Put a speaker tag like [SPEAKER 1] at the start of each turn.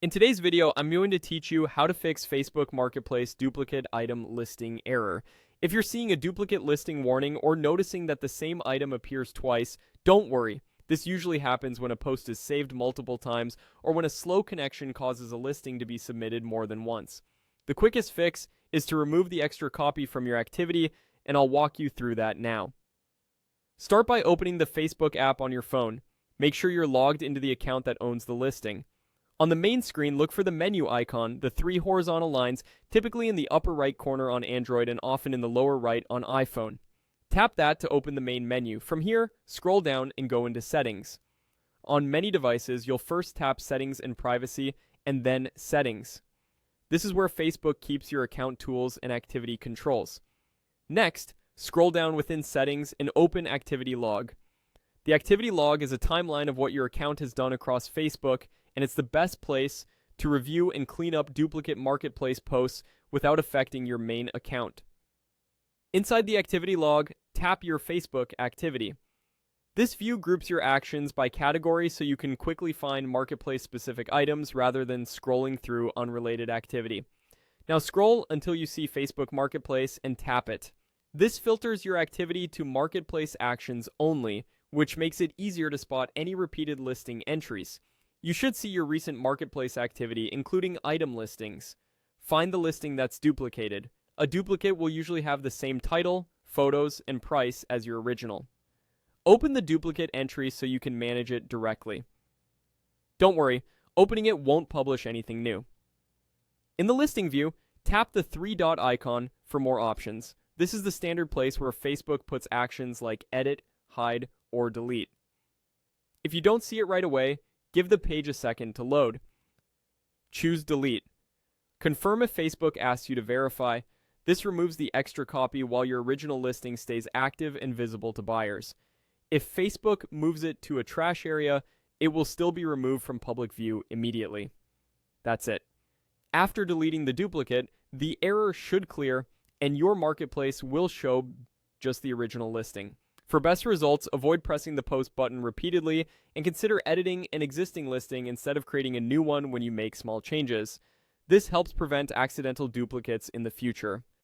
[SPEAKER 1] In today's video, I'm going to teach you how to fix Facebook Marketplace duplicate item listing error. If you're seeing a duplicate listing warning or noticing that the same item appears twice, don't worry. This usually happens when a post is saved multiple times or when a slow connection causes a listing to be submitted more than once. The quickest fix is to remove the extra copy from your activity, and I'll walk you through that now. Start by opening the Facebook app on your phone. Make sure you're logged into the account that owns the listing. On the main screen, look for the menu icon, the three horizontal lines, typically in the upper right corner on Android and often in the lower right on iPhone. Tap that to open the main menu. From here, scroll down and go into Settings. On many devices, you'll first tap Settings and Privacy and then Settings. This is where Facebook keeps your account tools and activity controls. Next, scroll down within Settings and open Activity Log. The activity log is a timeline of what your account has done across Facebook, and it's the best place to review and clean up duplicate marketplace posts without affecting your main account. Inside the activity log, tap your Facebook activity. This view groups your actions by category so you can quickly find marketplace-specific items rather than scrolling through unrelated activity. Now scroll until you see Facebook Marketplace and tap it. This filters your activity to marketplace actions only, which makes it easier to spot any repeated listing entries. You should see your recent marketplace activity, including item listings. Find the listing that's duplicated. A duplicate will usually have the same title, photos, and price as your original. Open the duplicate entry so you can manage it directly. Don't worry, opening it won't publish anything new. In the listing view, tap the three-dot icon for more options. This is the standard place where Facebook puts actions like edit, hide, or delete. If you don't see it right away, give the page a second to load. Choose delete. Confirm if Facebook asks you to verify. This removes the extra copy while your original listing stays active and visible to buyers. If Facebook moves it to a trash area, it will still be removed from public view immediately. That's it. After deleting the duplicate, the error should clear and your marketplace will show just the original listing. For best results, avoid pressing the post button repeatedly and consider editing an existing listing instead of creating a new one when you make small changes. This helps prevent accidental duplicates in the future.